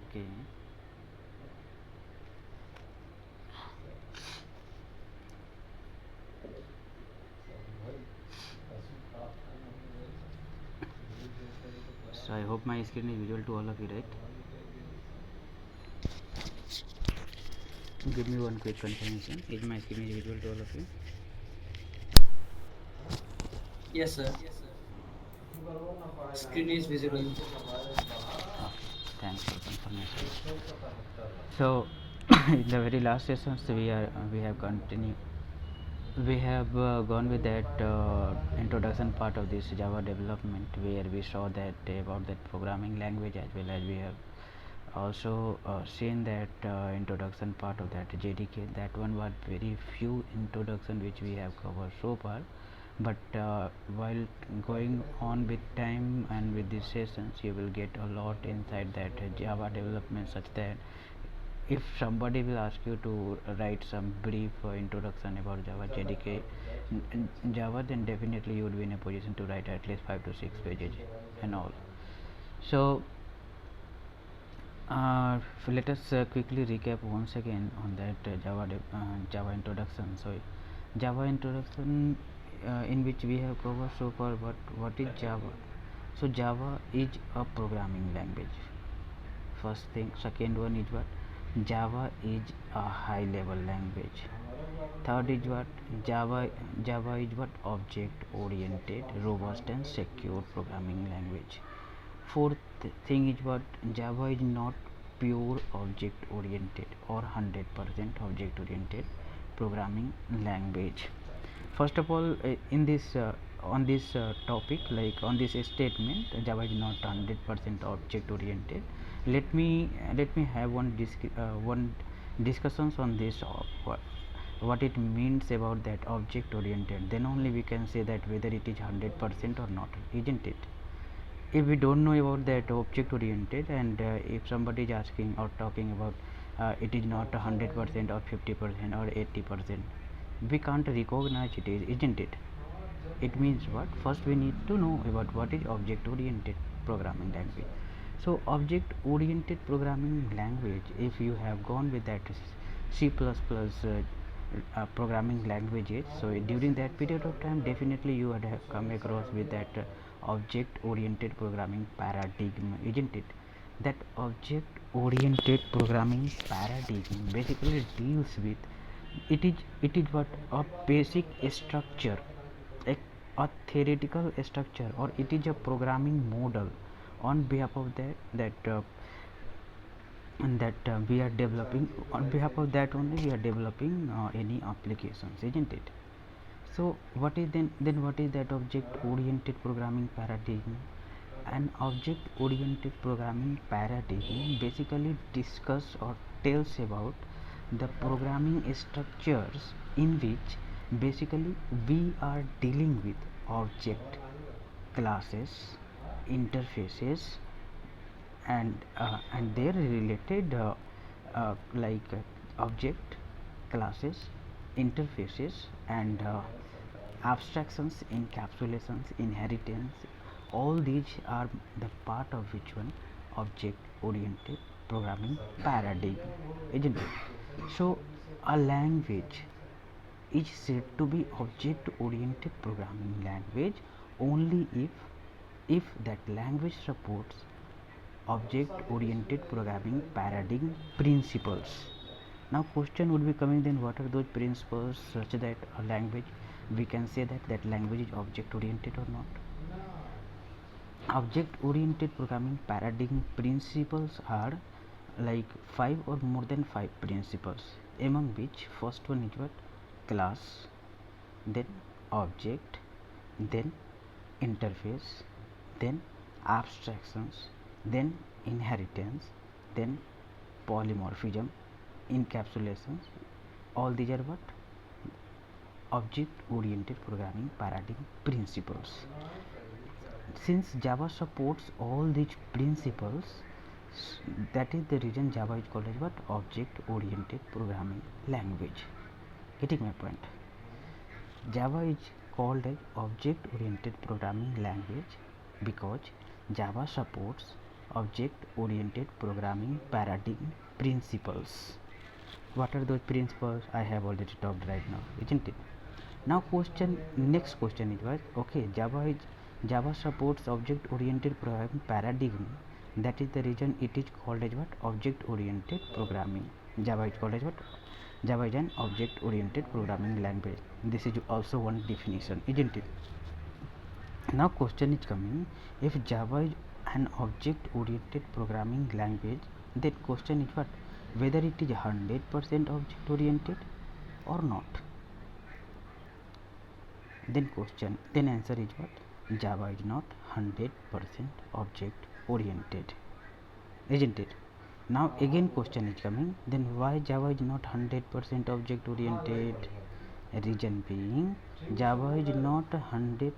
Okay. So I hope my screen is visual to all of you, right? Give me one quick confirmation. Is my screen is visual to all of you? Yes, sir. Screen is visible. Okay. Thanks for confirmation. So in the very last sessions we have continued. We have gone with that introduction part of this Java development, where we saw that about that programming language, as well as we have also seen that introduction part of that JDK. That one was very few introduction which we have covered so far, but while going on with time and with these sessions, you will get a lot inside that Java development, such that if somebody will ask you to write some brief introduction about Java JDK Java, then definitely you would be in a position to write at least 5 to 6 pages and all. So let us quickly recap once again on that Java introduction. So Java introduction, in which we have covered so far what is Java. So Java is a programming language, first thing. Second one is what Java is a high level language. Third is what Java is what object oriented, robust and secure programming language. Fourth thing is what Java is not pure object oriented or 100% object oriented programming language. First of all, in this on this topic, like on this statement, Java is not 100% object oriented. Let me have one discussions on this, what it means about that object oriented. Then only we can say that whether it is 100% or not, isn't it? If we don't know about that object oriented, and if somebody is asking or talking about it is not 100% or 50% or 80%, we can't recognize it is, isn't it? It means what? First we need to know about what is object oriented programming language. So object oriented programming language, if you have gone with that C++ programming languages, so during that period of time definitely you would have come across with that object oriented programming paradigm, isn't it? That object oriented programming paradigm basically deals with, it is what a basic structure, a, a theoretical structure, or it is a programming model on behalf of that and that we are developing. On behalf of that only we are developing any applications, isn't it? So what is then what is that object oriented programming paradigm? An object oriented programming paradigm basically discuss or tells about the programming structures in which basically we are dealing with object, classes, interfaces, and their related like object, classes, interfaces, and abstractions, encapsulations, inheritance. All these are the part of which one object oriented programming paradigm, isn't it? So a language is said to be object oriented programming language only if that language supports object oriented programming paradigm principles. Now question would be coming, then what are those principles such that a language, we can say that that language is object oriented or not? Object oriented programming paradigm principles are like five or more than five principles, among which first one is what? Class, then object, then interface, then abstractions, then inheritance, then polymorphism, encapsulation. All these are what? Object oriented programming paradigm principles. Since Java supports all these principles, that is the reason Java is called as what? Object oriented programming language. Getting my point? Java is called as object oriented programming language because Java supports object oriented programming paradigm principles. What are those principles? I have already talked right now, isn't it? Now next question is what? Okay, Java supports object oriented programming paradigm. That is the reason it is called as what? Object oriented programming. Java is called as what? Java is an object oriented programming language. This is also one definition, isn't it? Now question is coming, if Java is an object oriented programming language, then question is what? Whether it is 100% object oriented or not. Then answer is what? Java is not 100% object oriented, isn't it? Now again question is coming, then why Java is not 100% object oriented? Reason being, Java is not 100%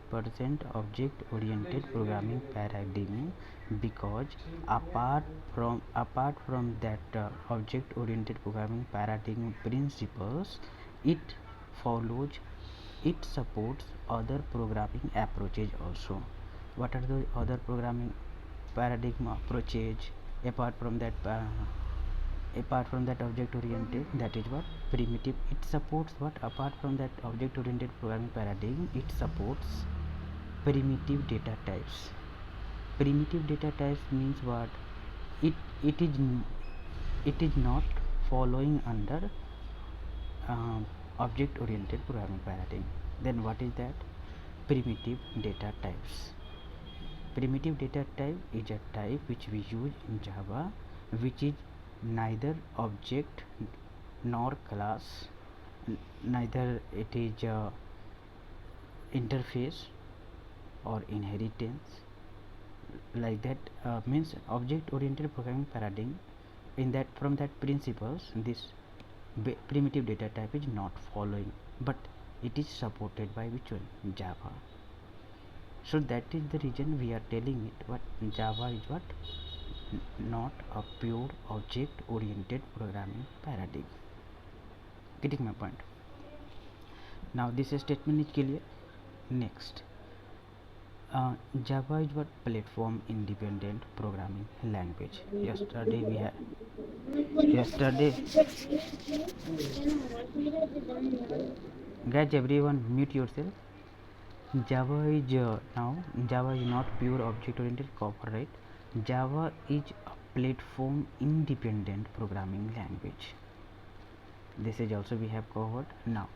object oriented programming paradigm because apart from that object oriented programming paradigm principles, it supports other programming approaches also. What are the other programming paradigm approaches apart from that object oriented? That is what? Primitive. It supports what? Apart from that object oriented programming paradigm, it supports primitive data types. Primitive data types means what? It is not following under object oriented programming paradigm. Then what is that? Primitive data types. Primitive data type is a type which we use in Java, which is neither object nor class, neither it is interface or inheritance, like that. Means object oriented programming paradigm, in that from that principles, this primitive data type is not following, but it is supported by which one? Java. So that is the reason we are telling it what Java is what? Not a pure object oriented programming paradigm. Getting my point? Now this statement is clear. Next, Java is what? Platform independent programming language. Yesterday guys, everyone mute yourself. Java is not pure object oriented corporate. Java is a platform independent programming language. This is also we have covered. Now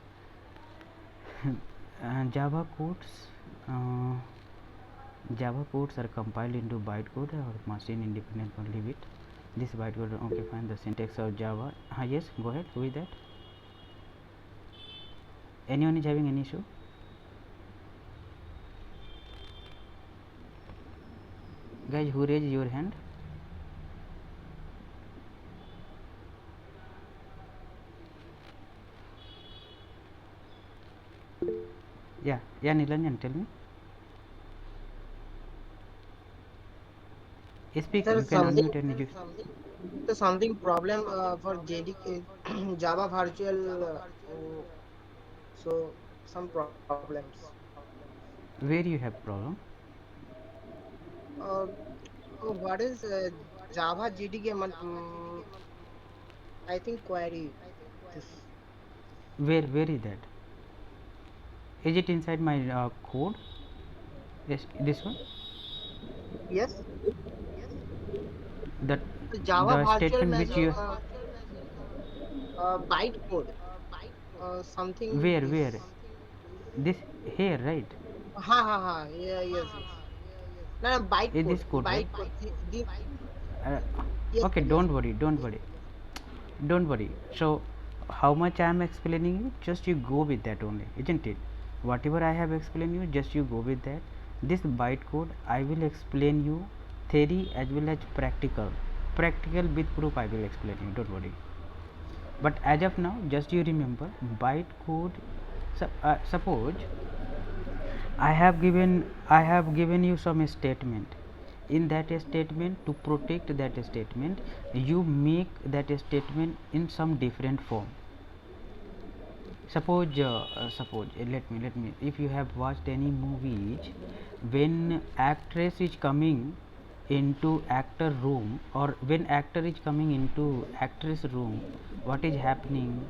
Java codes are compiled into bytecode or machine independent only with this bytecode. Okay, fine. The syntax of Java. Yes, go ahead. Who is that? Anyone is having any issue? Guys, who raised your hand? Yeah, Nilanjan, tell me. Speak. There You is can unmute and something problem for JDK Java virtual, so some problems. where you have problem? Uh, what is Java JDK? I think query this. Where is that? Is it inside my code? Yes, this one. Yes, That the Java the virtual statement which you bytecode something. where this here, right? Yeah, yes. No, Is bytecode. this code, right? Bytecode. Uh, Yes, okay, yes. don't worry. So how much I am explaining you, just you go with that only, isn't it? Whatever I have explained you, just you go with that. This bytecode I will explain you theory as well as practical. practical with proof I will explain you, don't worry. But as of now, just you remember bytecode. Suppose I have given you some statement. In that statement, to protect that statement, you make that statement in some different form. Suppose let me if you have watched any movies, when actress is coming into actor room, or when actor is coming into actress room, what is happening?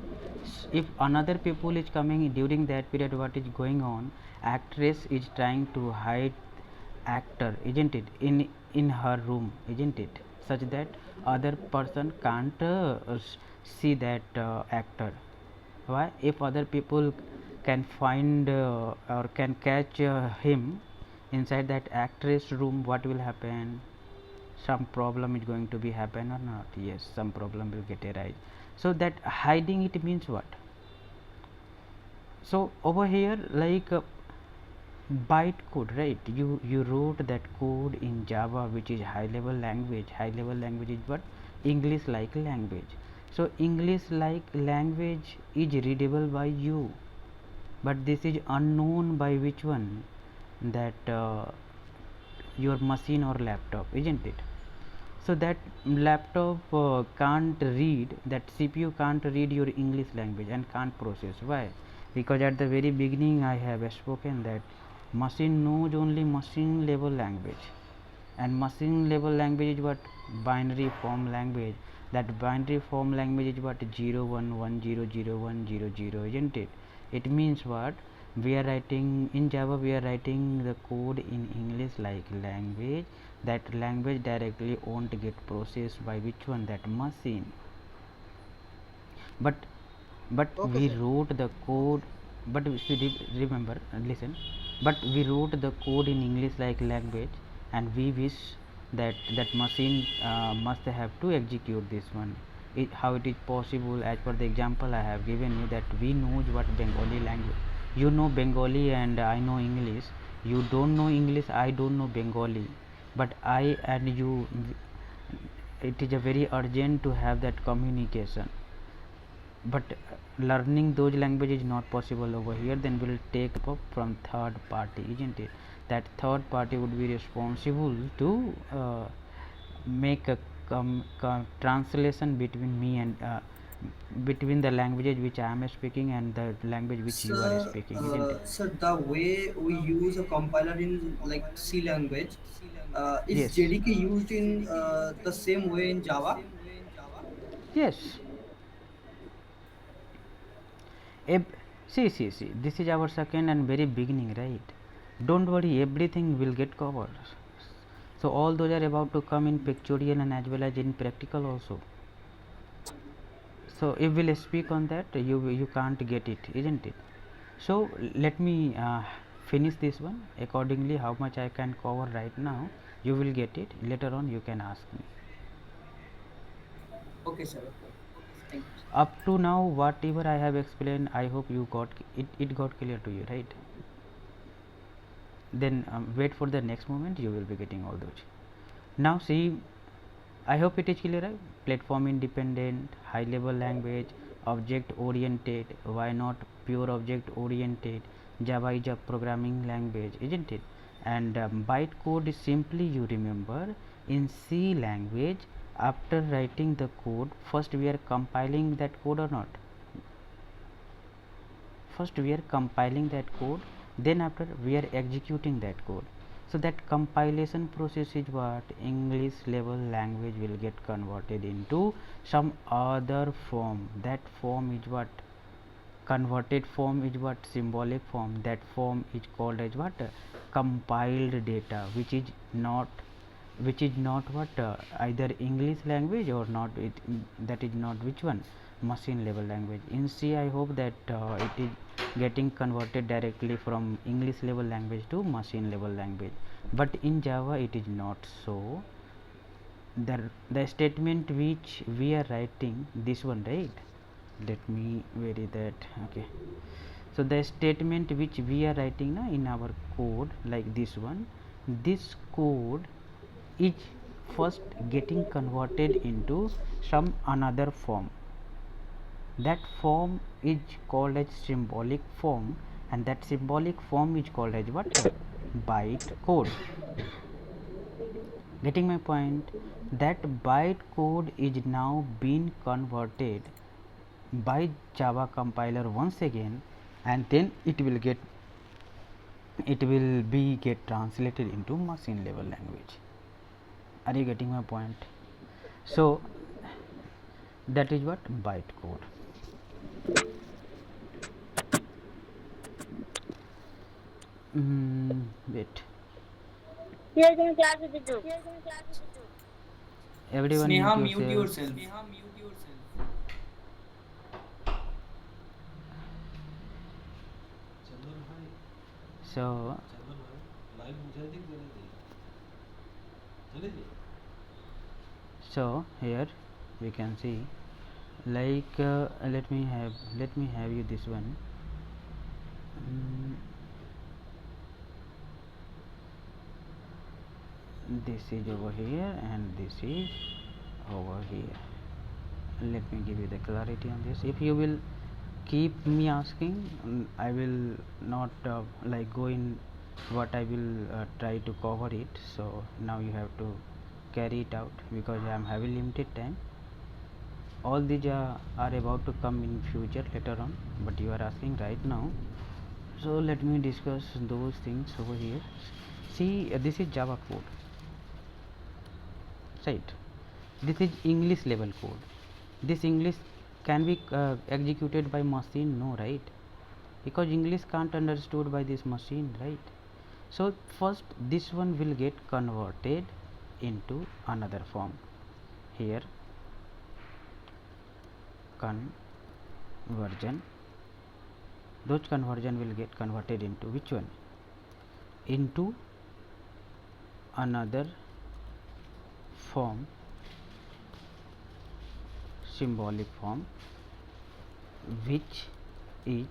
If another people is coming during that period, what is going on? Actress is trying to hide actor, isn't it, in her room, isn't it, such that other person can't see that actor. Why? If other people can find or can catch him inside that actress room, what will happen? Some problem is going to be happen or not? Yes, some problem will get arise. So that hiding it means what? So over here, like bytecode, right? You wrote that code in Java, which is high level language. High level language is what? English like language. So English like language is readable by you, but this is unknown by which one? That your machine or laptop, isn't it? So that laptop can't read, that CPU can't read your English language and can't process. Why? Because at the very beginning I have spoken that machine knows only machine level language, and machine level language is what? Binary form language. That binary form language is what? 01100100, isn't it? It means what? We are writing in Java, we are writing the code in English like language. That language directly won't get processed by which one? That machine. But Okay, we sir. wrote the code, but remember, listen, but we wrote the code in English like language, and we wish that that machine must have to execute this one. How it is possible? As per the example I have given you, that we know what Bengali language, you know Bengali and I know English. You don't know English, I don't know Bengali, but I and you, it is a very urgent to have that communication. But learning those languages is not possible over here. Then we'll take up from third party, isn't it? That third party would be responsible to make a translation between me and between the languages which I am speaking and the language which you are speaking, isn't it? So the way we use a compiler in like C language, is Yes. JDK used in the same way in Java? Yes. Eb- see, this is our second and very beginning, right? Don't worry, everything will get covered. So all those are about to come in pictorial and as well as in practical also. So if we'll speak on that, you can't get it, isn't it? So let me finish this one accordingly. How much I can cover right now, you will get it later on. You can ask me. Okay, sir. Okay. Thank you. Up to now, whatever I have explained, I hope you got it. It got clear to you, right? Then wait for the next moment. You will be getting all those. Now see, I hope it is clear, right? Platform independent, high level language, object oriented. Why not pure object oriented? Java is a programming language, isn't it? And bytecode is simply, you remember, in C language, after writing the code, first we are compiling that code or not? First we are compiling that code, then after we are executing that code. So that compilation process is what? English level language will get converted into some other form. That form is what? Converted form is what? Symbolic form. That form is called as what? Compiled data, which is not what? Either English language or not. That is not which one? Machine level language. In C, I hope that it is getting converted directly from English level language to machine level language. But in Java, it is not so. The statement which we are writing, this one, right? Let me vary that. Okay. So the statement which we are writing now in our code, like this one, this code is first getting converted into some another form. That form is called as symbolic form, and that symbolic form is called as what? Byte code. Getting my point? That byte code is now being converted by Java compiler once again, and then it will get translated into machine level language. Are you getting my point? So that is what byte code. Wait, Here can class with the group. everyone Sneha, mute mute yourself. yourself. So here we can see, like let me have you this one. This is over here and this is over here. Let me give you the clarity on this. If you will keep me asking, I will not like go in what I will try to cover it. So now you have to carry it out because I am having limited time. All these are about to come in future later on, but you are asking right now, so let me discuss those things over here. See, this is Java code, right? This is English level code. This English can be executed by machine? No, right? Because English can't understood by this machine, right? So first this one will get converted into another form. Here conversion, those conversion will get converted into which one? Into another form, symbolic form, which is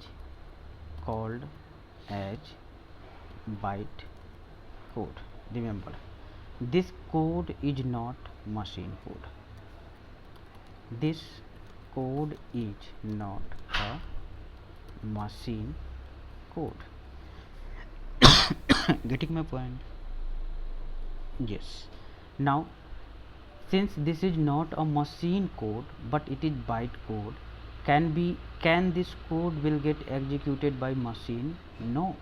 called as byte code. Remember, this code is not machine code. This code is not a machine code. Getting my point? Yes. Now, since this is not a machine code but it is byte code, can this code will get executed by machine? No,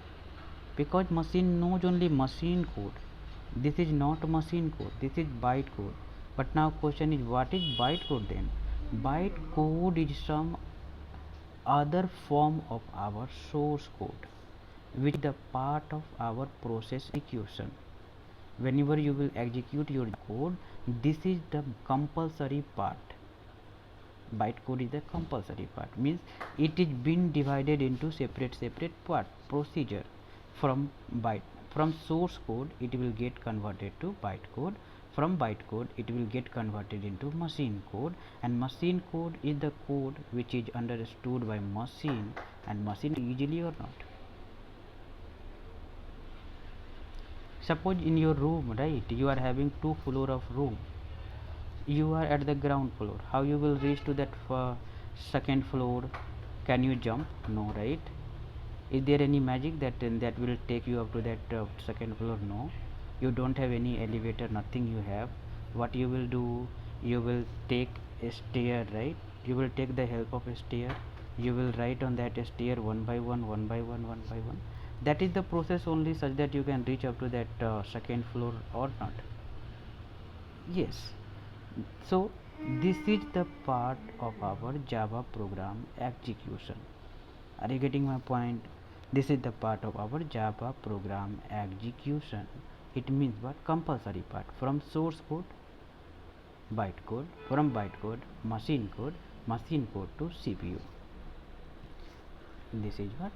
because machine knows only machine code. This is not machine code, this is byte code. But now question is, what is byte code then? Byte code is some other form of our source code, which is the part of our process execution. Whenever you will execute your code, this is the compulsory part. Byte code is the compulsory part, means it is been divided into separate part procedure. From source code it will get converted to byte code. From byte code it will get converted into machine code, and machine code is the code which is understood by machine, and machine easily or not. Suppose in your room, right, you are having 2 floor of room, you are at the ground floor, how you will reach to that second floor? Can you jump? No, right? Is there any magic that will take you up to that second floor? No, you don't have any elevator, nothing you have. What you will do, you will take a stair, right? You will take the help of a stair, you will write on that stair one by one, one by one, one by one. That is the process only, such that you can reach up to that second floor or not. Yes. So this is the part of our Java program execution. Are you getting my point? This is the part of our Java program execution. It means what? Compulsory part. From source code, byte code, from byte code, machine code to CPU. This is what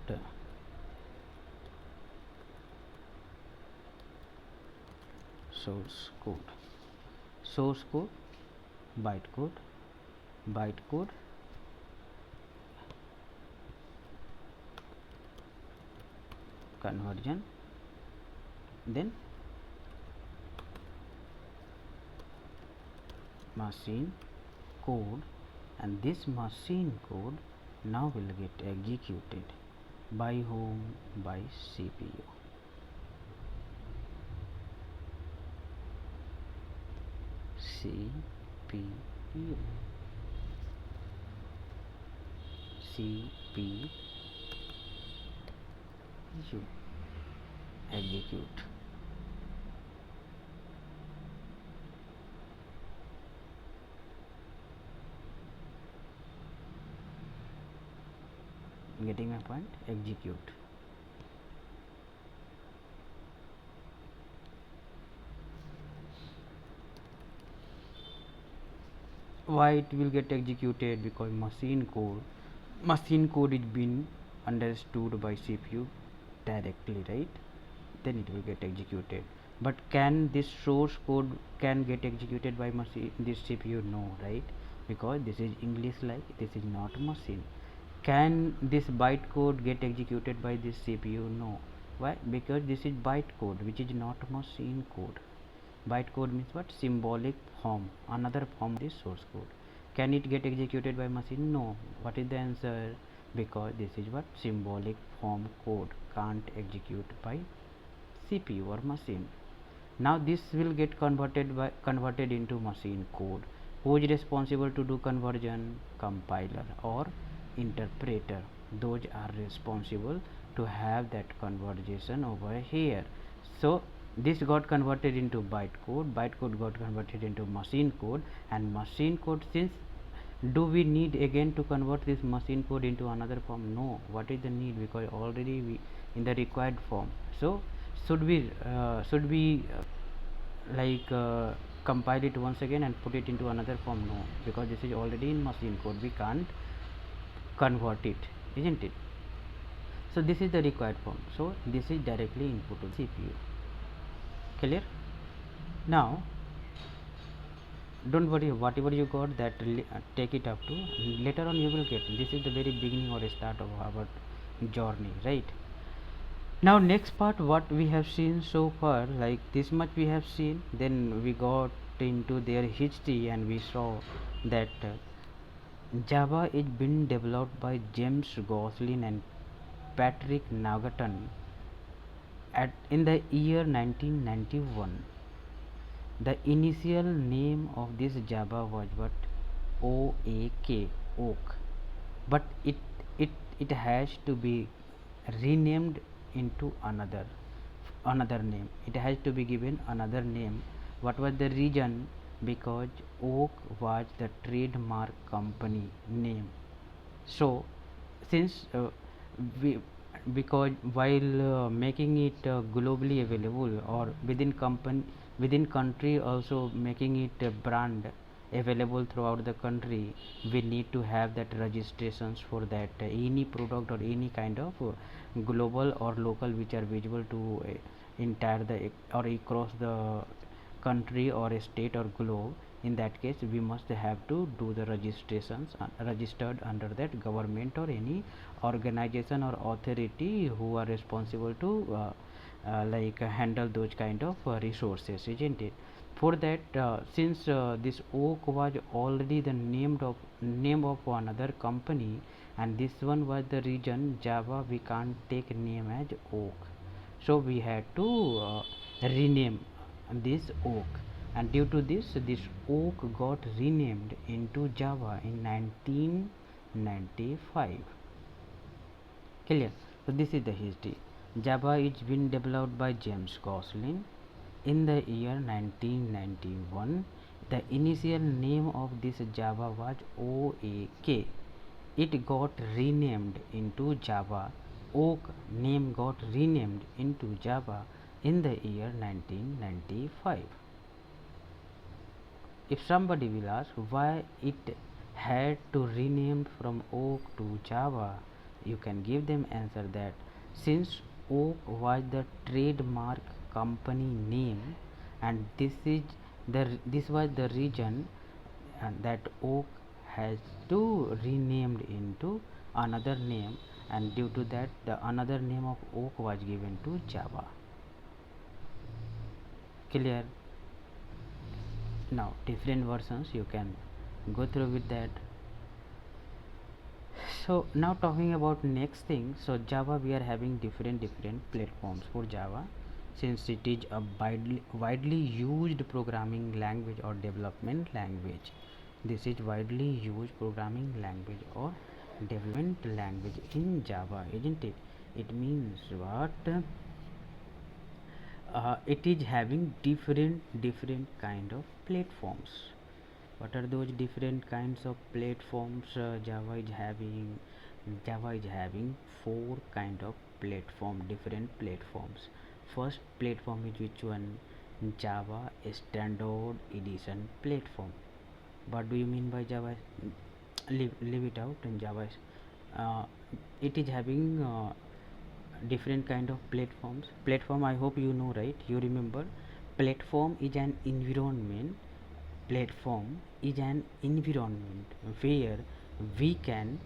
source code, byte code, conversion, then machine code, and this machine code now will get executed by whom? By CPU. CPU. CPU execute. Getting my point? Execute. Why it will get executed? Because machine code is being understood by CPU directly, right? Then it will get executed. But can this source code can get executed by machine this CPU? No, right? Because this is English, like this is not machine. Can this byte code get executed by this CPU? No. Why? Because this is byte code, which is not machine code. Byte code means what? Symbolic form, another form is source code. Can it get executed by machine? No. What is the answer? Because this is what? Symbolic form code, can't execute by CPU or machine. Now this will get converted into machine code. Who is responsible to do conversion? Compiler or interpreter. Those are responsible to have that conversion over here. So this got converted into byte code got converted into machine code, and machine code, since do we need again to convert this machine code into another form? No. What is the need? Because already we in the required form. So should we compile it once again and put it into another form? No, because this is already in machine code, we can't convert it, isn't it? So this is the required form, so this is directly input to CPU. Clear? Now don't worry, whatever you got that take it up to later on you will get. This is the very beginning or start of our journey, right? Now next part, what we have seen so far, like this much we have seen, then we got into their history and we saw that Java is been developed by James Gosling and Patrick Nagaton in the year 1991. The initial name of this Java was what? OAK, oak, but it has to be renamed into another name. It has to be given another name. What was the reason? Because oak was the trademark company name. So since we because while making it globally available, or within country also making it a brand available throughout the country, we need to have that registrations for that any product or any kind of global or local which are visible to entire the or across the country or a state or globe. In that case we must have to do the registrations registered under that government or any organization or authority who are responsible to handle those kind of resources, isn't it? For that since this oak was already the name of another company, and this one was the region Java, we can't take name as oak, so we had to rename this oak, and due to this oak got renamed into Java in 1995. Clear? So this is the history. Java is been developed by James Gosling in the year 1991. The initial name of this Java was OAK. It got renamed into Java. Oak name got renamed into Java in the year 1995. If somebody will ask why it had to rename from oak to Java, you can give them answer that since oak was the trademark company name, and this was the reason, and that oak has to renamed into another name, and due to that the another name of oak was given to Java. Clear? now different versions you can go through with that. So now talking about next thing, so Java, we are having different platforms for Java, since it is a widely used programming language or development language. This is widely used programming language or development language in Java, isn't it? It means what? It is having different kind of platforms. What are those different kinds of platforms Java is having? Java is having four kind of different platforms. First platform is which one? Java Standard Edition platform. What do you mean by Java? Leave it out. In Java, uh, it is having different kind of platform. I hope you know, right? You remember, platform is an environment. Platform is an environment where we can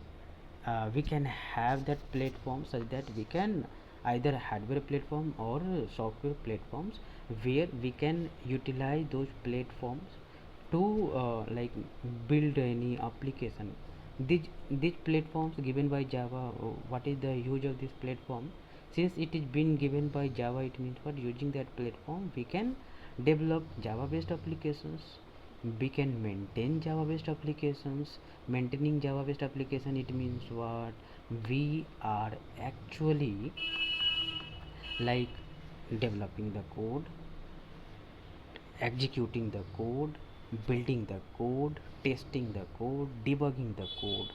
have that platform, such that we can either hardware platform or software platforms, where we can utilize those platforms to build any application. These platforms given by Java, what is the use of this platform? Since it is been given by Java, it means what? Using that platform we can develop Java based applications, we can maintain Java based applications. Maintaining Java based application, it means what? We are actually like developing the code, executing the code, building the code, testing the code, debugging the code,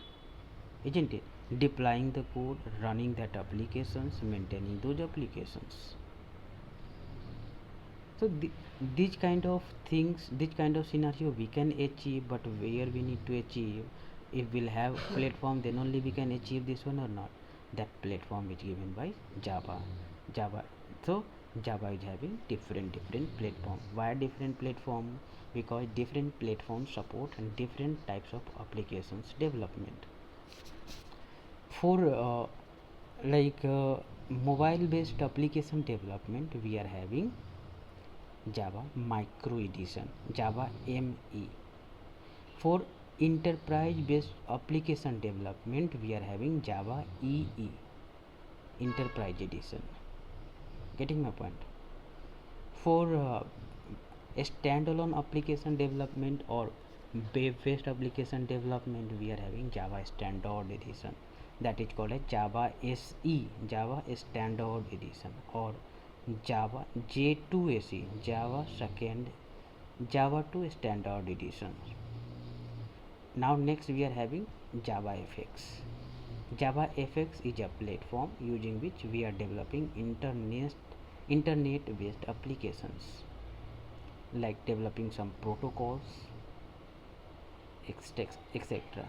isn't it? Deploying the code, running that applications, maintaining those applications. So these kind of things, this kind of scenario we can achieve, but where we need to achieve? If we'll have platform, then only we can achieve this one or not. That platform is given by Java. So Java is having different platform. Why different platform? Because different platforms support and different types of applications development. For mobile based application development, we are having Java Micro Edition, Java ME. For enterprise based application development, we are having Java EE, Enterprise Edition. Getting my point? For a standalone application development or web based application development, we are having Java Standard Edition, that is called as Java SE, Java Standard Edition, or Java J2SE, Java 2 Standard Edition. Now next we are having Java FX. Java FX is a platform using which we are developing internet based applications, like developing some protocols, etc.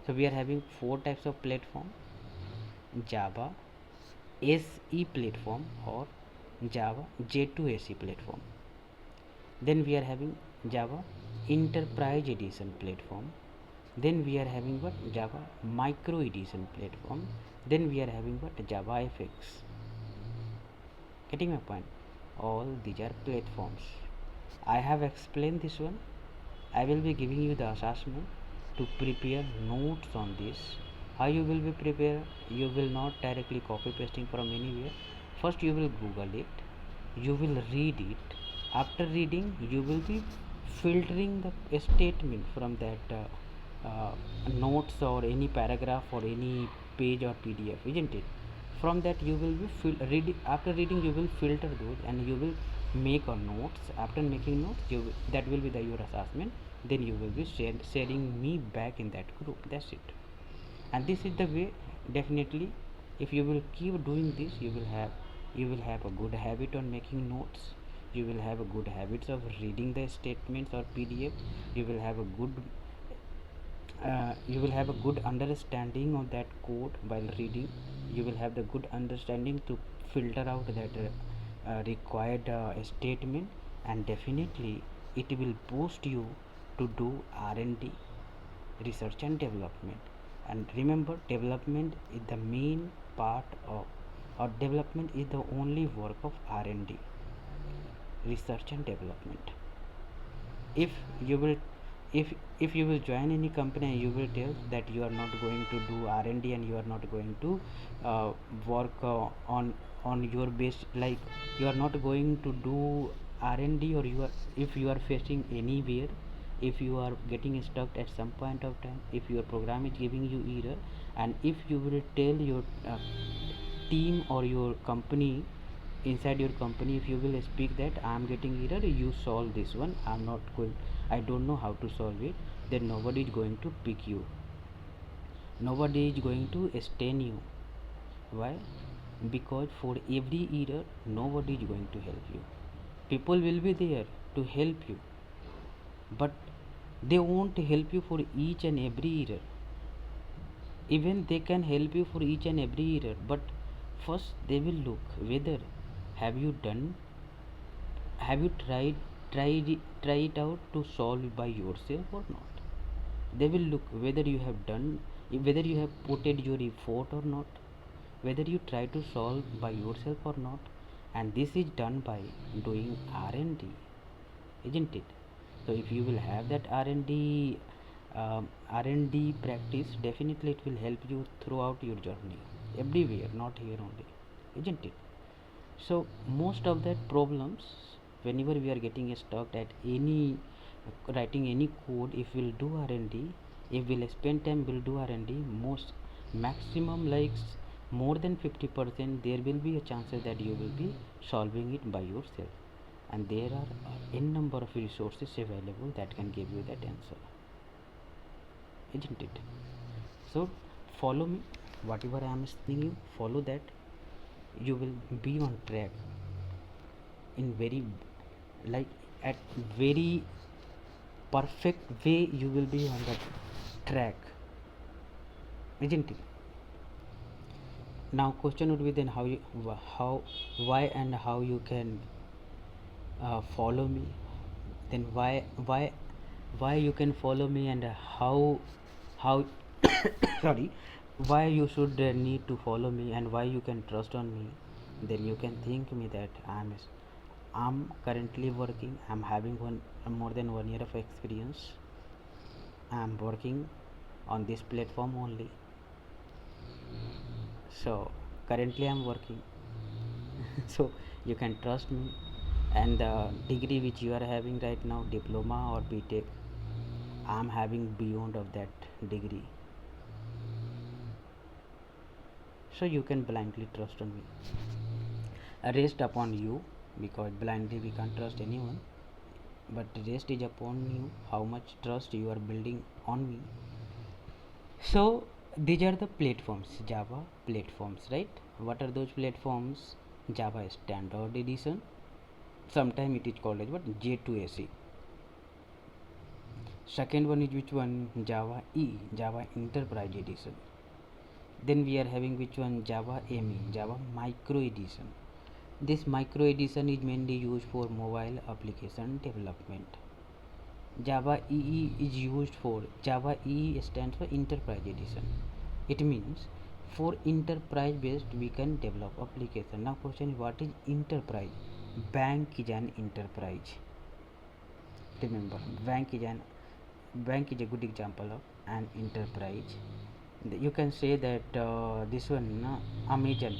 So we are having four types of platform: Java SE platform or Java J2SE platform. Then we are having Java Enterprise Edition platform. Then we are having what? Java Micro Edition platform. Then we are having what? Java FX. Getting my point? All these are platforms. I have explained this one. I will be giving you the assessment to prepare notes on this. How you will be prepared? You will not directly copy pasting from anywhere. First you will Google it, you will read it. After reading, you will be filtering the statement from that notes or any paragraph or any page or PDF, isn't it? From that you will be after reading, you will filter those and you will make a notes. After making notes, that will be your assessment. Then you will be sharing me back in that group. That's it. And this is the way. Definitely, if you will keep doing this, you will have a good habit on making notes. You will have a good habits of reading the statements or PDF. You will have a good understanding of that code while reading. You will have the good understanding to filter out that required statement, and definitely it will boost you to do R&D, research and development. And remember, development is the main part of, or development is the only work of R&D, research and development. if you will if you will join any company and you will tell that you are not going to do R&D and you are not going to work on your base, like you are not going to do R&D, or you are, if you are facing anywhere, if you are getting stuck at some point of time, if your program is giving you error, and if you will tell your team or your company, inside your company, if you will speak that I am getting error, you solve this one, I don't know how to solve it, then nobody is going to pick you, nobody is going to stain you. Why? Because for every error nobody is going to help you. People will be there to help you, but they won't help you for each and every error. Even they can help you for each and every error, but first they will look whether have you done, have you try it out to solve by yourself or not. They will look whether you have done, whether you have put your effort or not, whether you try to solve by yourself or not. And this is done by doing R&D, isn't it? So if you will have that R&D practice, definitely it will help you throughout your journey, everywhere, not here only, isn't it? So most of that problems, whenever we are getting stuck at any writing any code, if we'll do R&D, if we'll spend time we'll do R&D, most maximum like more than 50% there will be a chances that you will be solving it by yourself, and there are n number of resources available that can give you that answer, isn't it? So follow me, whatever I am telling you, follow that, you will be on track in very, like at very perfect way, you will be on that track, isn't it? Now question would be then how you, how, why and how you can follow me, then why you can follow me, and how sorry, why you should need to follow me, and why you can trust on me. Then you can think me that I'm currently working, I'm having more than 1 year of experience, I'm working on this platform only, so currently I'm working. So you can trust me, and the degree which you are having right now, diploma or BTech, I'm having beyond of that degree, so you can blindly trust on me. Rest upon you, because blindly we can't trust anyone, but rest is upon you how much trust you are building on me. So these are the platforms, Java platforms, right? What are those platforms? Java Standard Edition, sometime it is called as what, J2SE. Second one is which one? Java E, Java Enterprise Edition. Then we are having which one? Java ME, Java Micro Edition. This micro edition is mainly used for mobile application development. Java EE is used for, Java EE stands for Enterprise Edition. It means for enterprise based we can develop application. Now question is, what is enterprise? Bank is an enterprise. Remember, bank is a good example of an enterprise. You can say that this one, Amazon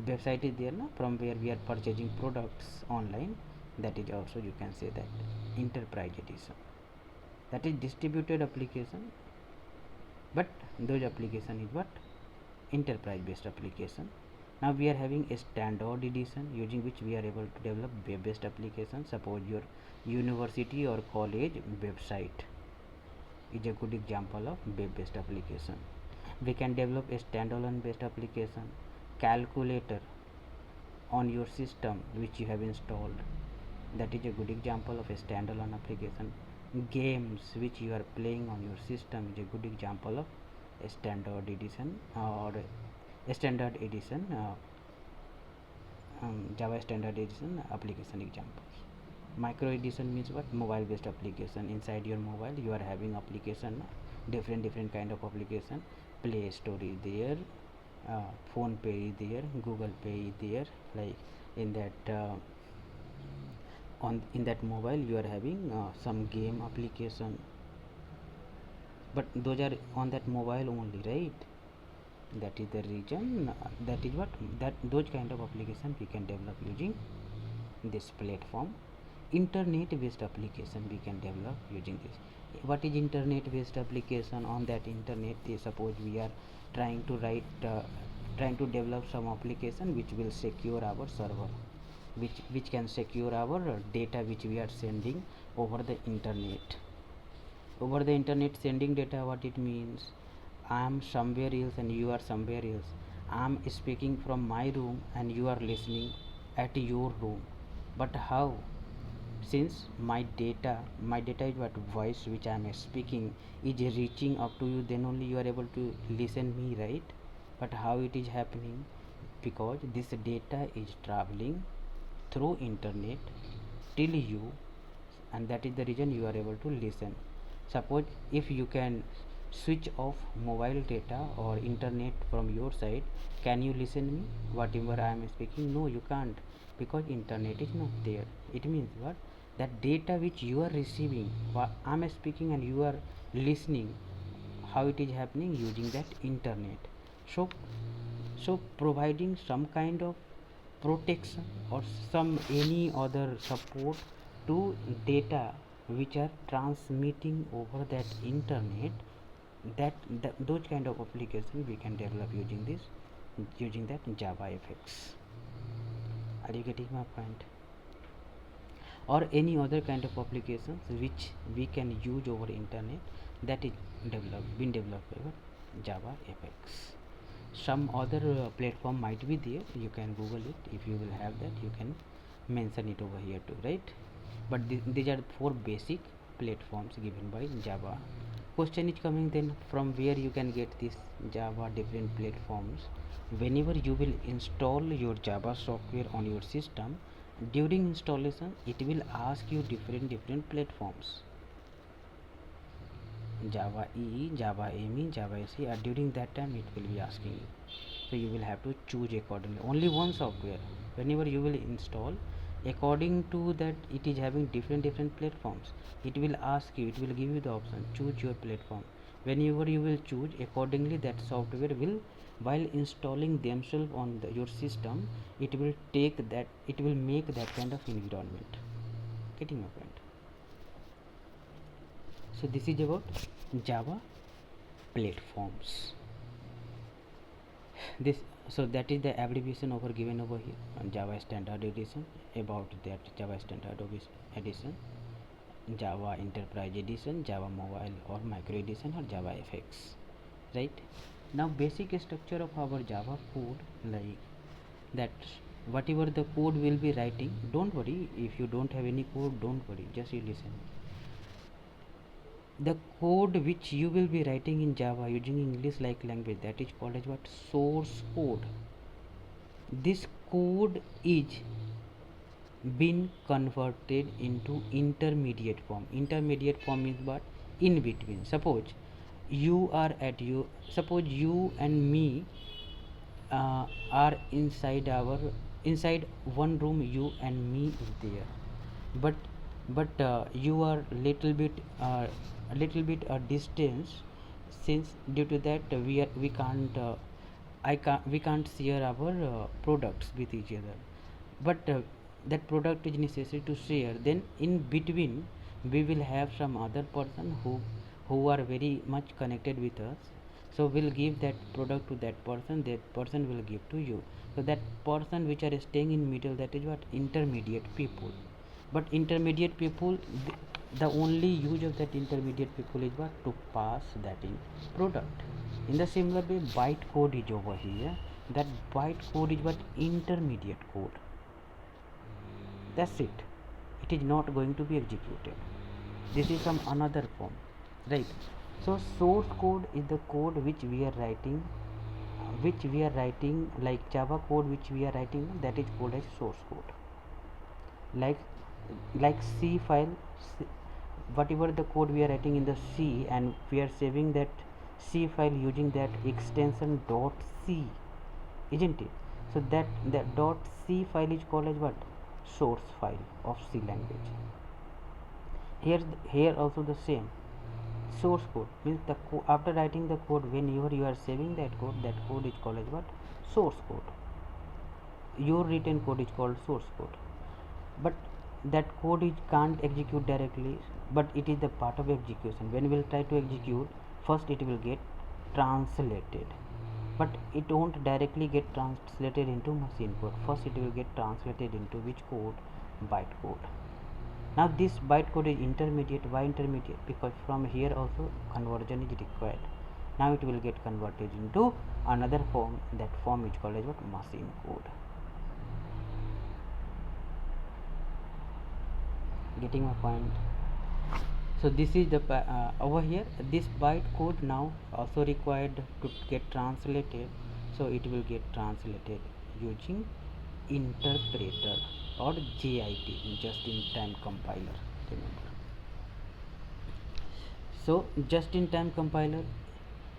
website is there, from where we are purchasing products online, that is also you can say that enterprise edition. That is distributed application, but those application is what, enterprise based application. Now we are having a standard edition, using which we are able to develop web based application. Suppose your university or college website is a good example of web based application. We can develop a standalone based application. Calculator on your system which you have installed, that is a good example of a standalone application. Games which you are playing on your system is a good example of a standard edition, or a standard edition, Java standard edition application examples. Micro edition means what? Mobile based application. Inside your mobile you are having application, different kind of application. Play Store is there, Phone Pay is there, Google Pay is there, like in that on in that mobile you are having some game application, but those are on that mobile only, right? That is the reason that is what that those kind of application we can develop using this platform. Internet based application we can develop using this. What is internet based application? On that internet, suppose we are trying to trying to develop some application which will secure our server, which can secure our data which we are sending over the internet. Over the internet sending data, what it means? I am somewhere else and you are somewhere else. I am speaking from my room and you are listening at your room. But how? Since my data is what voice which I am speaking is reaching up to you, then only you are able to listen me, right? But how it is happening? Because this data is traveling through internet till you, and that is the reason you are able to listen. Suppose if you can switch off mobile data or internet from your side, can you listen me whatever I am speaking? No, you can't, because internet is not there. It means what? That data which you are receiving, what I am speaking and you are listening, how it is happening? Using that internet. So providing some kind of protection or some any other support to data which are transmitting over that internet, that those kind of application we can develop using that JavaFX. Are you getting my point? Or any other kind of applications which we can use over internet, that is been developed by JavaFX. Some other platform might be there, you can google it. If you will have that, you can mention it over here too, right? But these are 4 basic platforms given by Java. Question is coming then, from where you can get this Java different platforms? Whenever you will install your Java software on your system, during installation it will ask you different platforms, Java EE, Java ME, Java SE, and during that time it will be asking you. So you will have to choose accordingly. Only one software, whenever you will install, according to that it is having different platforms. It will ask you, it will give you the option, choose your platform. Whenever you will choose, accordingly that software will, while installing themselves on your system, it will make that kind of environment. Getting my point? So this is about Java platforms. So that is the abbreviation given over here on Java Standard Edition. About that Java Standard Edition, Java Enterprise Edition, Java Mobile or Micro Edition, or JavaFX, right? Now basic structure of our Java code, like that whatever the code will be writing, don't worry if you don't have any code, don't worry, just you listen. The code which you will be writing in Java using English like language, that is called as what? Source code. This code is been converted into intermediate form. Intermediate form is what? In between. Suppose you and me are inside one room. You and me is there, but you are little bit a distance, since due to that we can't share our products with each other, but that product is necessary to share. Then in between we will have some other person who are very much connected with us, so we'll give that product to that person will give to you. So that person which are staying in middle, that is what? Intermediate people. But intermediate people, the only use of that intermediate people is what? To pass that in product. In the similar way, bytecode is over here. That bytecode is what? Intermediate code. That's it. It is not going to be executed. This is some another form, right? So source code is the code which we are writing, like Java code which we are writing, that is called as source code. Like C file, whatever the code we are writing in the C, and we are saving that C file using that extension .c, isn't it? So that .c file is called as what? source file of C language. Here also the same. Source code means after writing the code, whenever you are saving that code is called as what? Source code. Your written code is called source code, but that code can't execute directly, but it is the part of execution. When we will try to execute, first it will get translated, but it won't directly get translated into machine code. First it will get translated into which code? Bytecode. Now this bytecode is intermediate. Why intermediate? Because from here also conversion is required. Now it will get converted into another form. That form is called as what? Machine code. Getting my point? So this is the over here, this bytecode now also required to get translated, so it will get translated using interpreter or JIT, just in time compiler. Remember, so just in time compiler,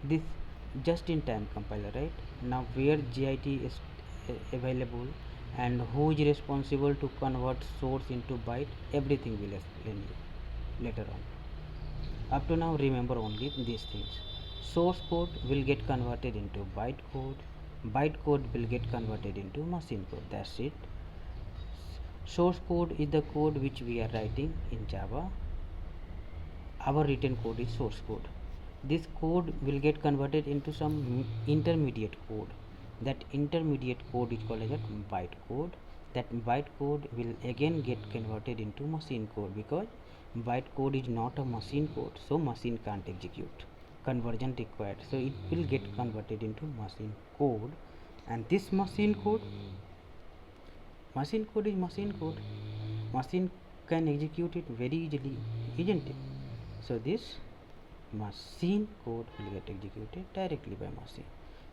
this just in time compiler, right? Now where JIT is available and who is responsible to convert source into byte, everything will explain you later on. Up to now, remember only these things. Source code will get converted into byte code. Byte code will get converted into machine code. That's it. Source code is the code which we are writing in Java. Our written code is source code. This code will get converted into some intermediate code. That intermediate code is called as a byte code. That byte code will again get converted into machine code, because byte code is not a machine code, so machine can't execute. Conversion required, so it will get converted into machine code. And this machine code is machine code. Machine can execute it very easily, isn't it? So this machine code will get executed directly by machine.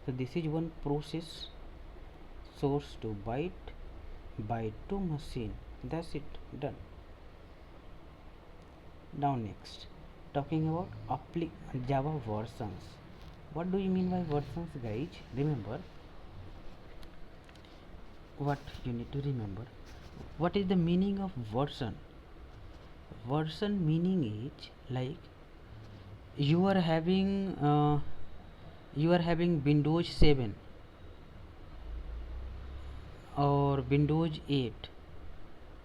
So this is one process: source to byte, byte to machine. That's it, done. Now next, talking about Java versions. What do you mean by versions, guys? Remember what you need to remember. What is the meaning of version? Version meaning is like you are having Windows 7 or Windows 8.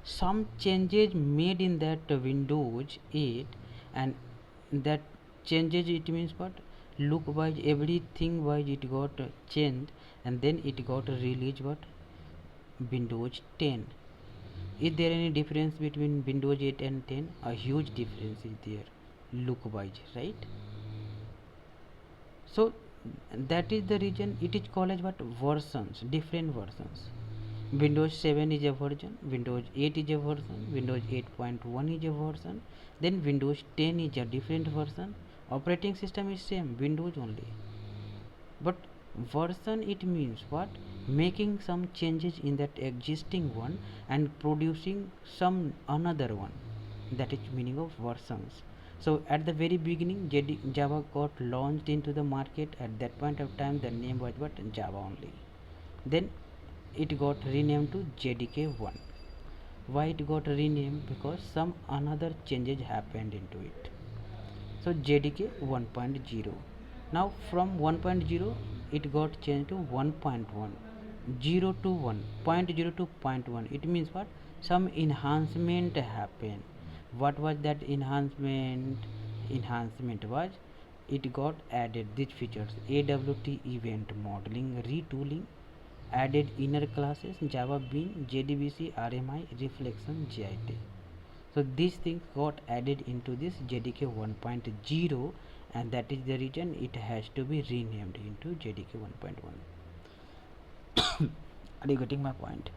Some changes made in that Windows 8, and that changes, it means what? Look wise, everything wise it got changed, and then it got released what? Windows 10. Is there any difference between Windows 8 and 10? A huge difference is there, look wise, right? So that is the reason it is called as what? Versions, different versions. Windows 7 is a version, Windows 8 is a version, Windows 8.1 is a version, then Windows 10 is a different version. Operating system is same, Windows only, but version, it means what? Making some changes in that existing one and producing some another one. That is meaning of versions. So at the very beginning, Java got launched into the market. At that point of time, the name was what? Java only. Then it got renamed to JDK 1. Why it got renamed? Because some another changes happened into it. So JDK 1.0. Now from 1.0 it got changed to 1.1. 0 to 1, 0.0 to 0.1. It means what? Some enhancement happened. What was that enhancement? Enhancement was it got added these features: AWT event modeling, retooling, added inner classes, Java Bean, JDBC, RMI, reflection, JIT. So these things got added into this JDK 1.0, and that is the reason it has to be renamed into JDK 1.1. Are you getting my point?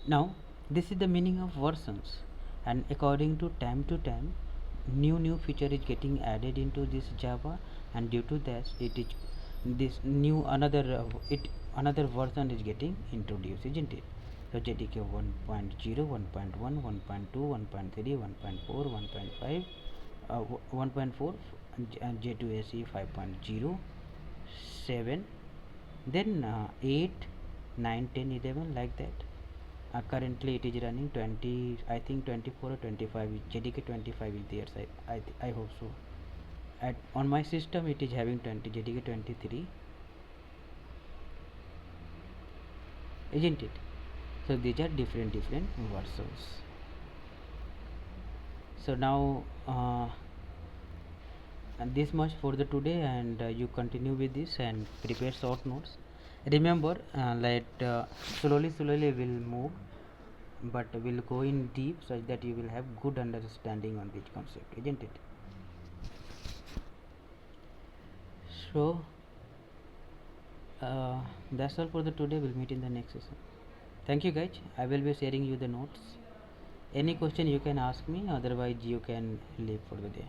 Now this is the meaning of versions, and according to time, new feature is getting added into this Java, and due to that it is this new another version is getting introduced, isn't it? So JDK 1.0, 1.1, 1.2, 1.3, 1.4, 1.5, 1.4, and J2SE 5.0, 7, then 8, 9, 10, 11, like that. Currently it is running 20, I think 24 or 25, JDK 25 is there, so I hope so. On my system it is having 20, JDK 23, isn't it? So these are different versions. So now and this much for the today, and you continue with this and prepare short notes. Remember, slowly we'll move, but we'll go in deep such that you will have good understanding on this concept, isn't it? So that's all for the today. We'll meet in the next session. Thank you guys. I will be sharing you the notes. Any question you can ask me, otherwise you can leave for the day.